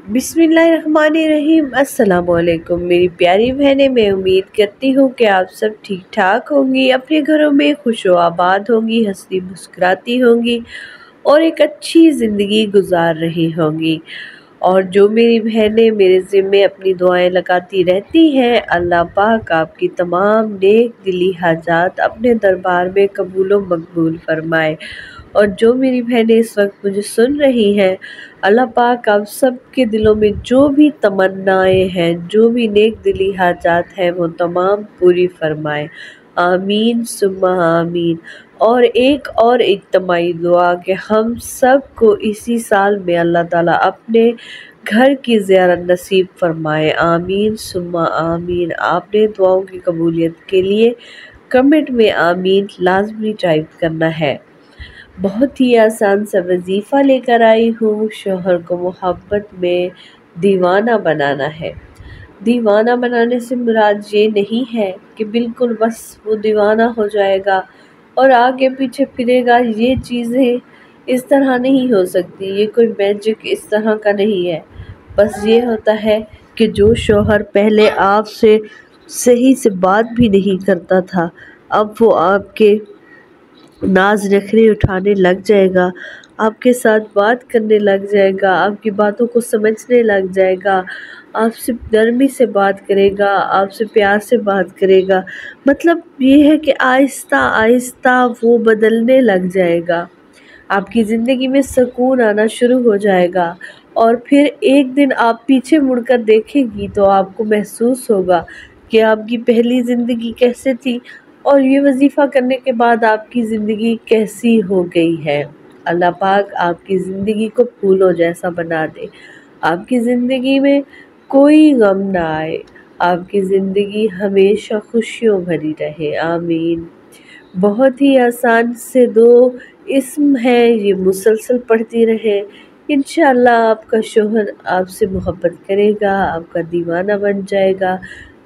बिस्मिल्लाहिर्रहमानिर्रहीम। अस्सलाम वालेकुम मेरी प्यारी बहनें, मैं उम्मीद करती हूँ कि आप सब ठीक ठाक होंगी, अपने घरों में खुश व आबाद होंगी, हंसती मुस्कुराती होंगी और एक अच्छी ज़िंदगी गुजार रही होंगी। और जो मेरी बहनें मेरे ज़िम्मे अपनी दुआएं लगाती रहती हैं, अल्लाह पाक आपकी तमाम नेक दिली हाजात अपने दरबार में कबूल व मकबूल फरमाए। और जो मेरी बहनें इस वक्त मुझे सुन रही हैं, अल्लाह पाक आप सब के दिलों में जो भी तमन्नाएं हैं, जो भी नेक दिली हाजात हैं, वो तमाम पूरी फरमाए। आमीन सुम्मा आमीन। और एक इज्तिमाई दुआ कि हम सब को इसी साल में अल्लाह ताला अपने घर की ज़ियारत नसीब फरमाए। आमीन सुम्मा आमीन। आपने दुआओं की कबूलियत के लिए कमेंट में आमीन लाजमी टाइप करना है। बहुत ही आसान सा वजीफ़ा लेकर आई हूँ। शोहर को मोहब्बत में दीवाना बनाना है। दीवाना बनाने से मुराद ये नहीं है कि बिल्कुल बस वो दीवाना हो जाएगा और आगे पीछे फिरेगा। ये चीज़ें इस तरह नहीं हो सकती, ये कोई मैजिक इस तरह का नहीं है। बस ये होता है कि जो शोहर पहले आपसे सही से बात भी नहीं करता था, अब वो आपके नाज नखरे उठाने लग जाएगा, आपके साथ बात करने लग जाएगा, आपकी बातों को समझने लग जाएगा, आपसे नरमी से बात करेगा, आपसे प्यार से बात करेगा। मतलब ये है कि आहिस्ता आहिस्ता वो बदलने लग जाएगा, आपकी ज़िंदगी में सुकून आना शुरू हो जाएगा। और फिर एक दिन आप पीछे मुड़कर देखेंगी तो आपको महसूस होगा कि आपकी पहली ज़िंदगी कैसे थी और ये वजीफ़ा करने के बाद आपकी ज़िंदगी कैसी हो गई है। अल्लाह पाक आपकी ज़िंदगी को फूलों जैसा बना दे, आपकी ज़िंदगी में कोई गम ना आए, आपकी ज़िंदगी हमेशा खुशियों भरी रहे। आमीन। बहुत ही आसान से दो इस्म है, ये मुसलसल पढ़ती रहे, इंशाअल्लाह आपका शोहर आपसे मोहब्बत करेगा, आपका दीवाना बन जाएगा।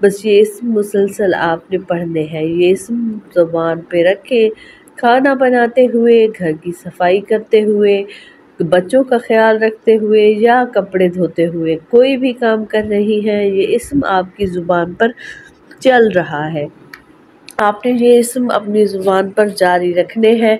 बस ये इस्म मुसलसल आपने पढ़ने हैं, ये इस्म ज़ुबान पे रखें, खाना बनाते हुए, घर की सफाई करते हुए, बच्चों का ख्याल रखते हुए या कपड़े धोते हुए, कोई भी काम कर रही हैं, ये इस्म आपकी ज़ुबान पर चल रहा है। आपने ये इस्म अपनी ज़ुबान पर जारी रखने हैं।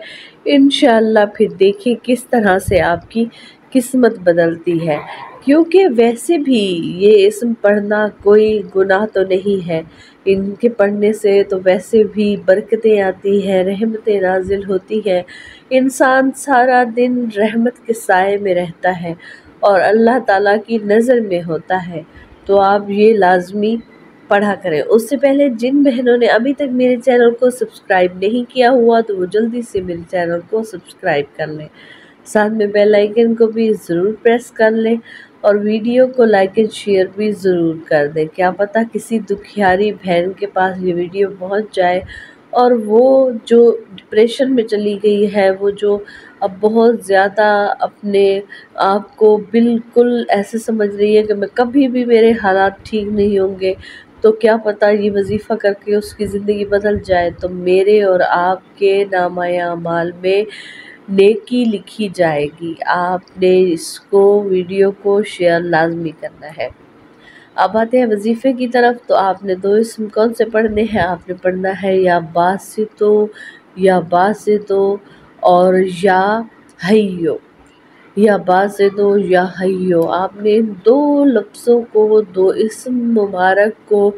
इंशाअल्लाह फिर देखिए किस तरह से आपकी किस्मत बदलती है, क्योंकि वैसे भी ये इस्म पढ़ना कोई गुनाह तो नहीं है। इनके पढ़ने से तो वैसे भी बरकतें आती हैं, रहमतें नाजिल होती हैं, इंसान सारा दिन रहमत के साए में रहता है और अल्लाह ताला की नज़र में होता है। तो आप ये लाजमी पढ़ा करें। उससे पहले जिन बहनों ने अभी तक मेरे चैनल को सब्सक्राइब नहीं किया हुआ तो वो जल्दी से मेरे चैनल को सब्सक्राइब कर लें, साथ में बेल आइकन को भी ज़रूर प्रेस कर लें और वीडियो को लाइक एंड शेयर भी ज़रूर कर दें। क्या पता किसी दुखियारी बहन के पास ये वीडियो पहुंच जाए और वो जो डिप्रेशन में चली गई है, वो जो अब बहुत ज़्यादा अपने आप को बिल्कुल ऐसे समझ रही है कि मैं कभी भी मेरे हालात ठीक नहीं होंगे, तो क्या पता ये वजीफ़ा करके उसकी ज़िंदगी बदल जाए। तो मेरे और आपके नामाए अमाल में नेकी लिखी जाएगी। आपने इसको वीडियो को शेयर लाजमी करना है। अब आते हैं वजीफ़े की तरफ। तो आपने दो इस्म कौन से पढ़ने हैं? आपने पढ़ना है या बासितो, या बासितो और या हय्यो, या बासितो या हय्यो। आपने इन दो लफ्ज़ों को, दो इस्म मुबारक को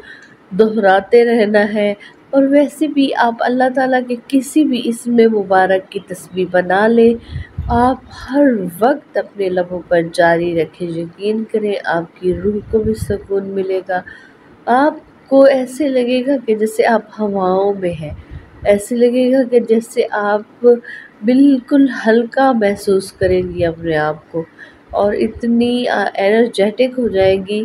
दोहराते रहना है। और वैसे भी आप अल्लाह ताला के किसी भी इस्म मुबारक की तस्बीह बना लें, आप हर वक्त अपने लबों पर जारी रखें। यकीन करें आपकी रूह को भी सुकून मिलेगा, आपको ऐसे लगेगा कि जैसे आप हवाओं में हैं, ऐसे लगेगा कि जैसे आप बिल्कुल हल्का महसूस करेंगी अपने आप को और इतनी एनर्जेटिक हो जाएंगी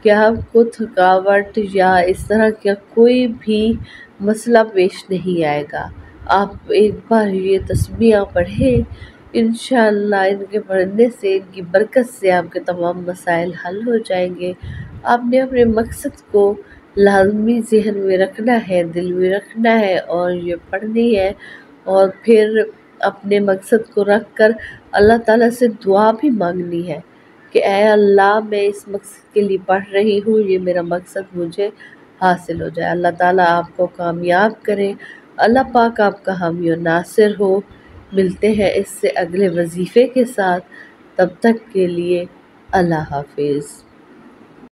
कि आपको थकावट या इस तरह का कोई भी मसला पेश नहीं आएगा। आप एक बार ये तस्बीह पढ़ें, इंशाअल्लाह इनके पढ़ने से, इनकी बरकत से आपके तमाम मसाइल हल हो जाएंगे। आपने अपने मकसद को लाजमी ज़हन में रखना है, दिल में रखना है और ये पढ़नी है। और फिर अपने मकसद को रख कर अल्लाह ताला से दुआ भी मांगनी है کہ اے اللہ میں اس مقصد کے لیے پڑھ رہی ہوں، یہ میرا مقصد مجھے حاصل ہو جائے۔ اللہ تعالیٰ آپ کو کامیاب کرے، اللہ پاک آپ کا حامی و ناصر ہو۔ ملتے ہیں اس سے اگلے وظیفے کے ساتھ، تب تک کے لیے اللہ حافظ۔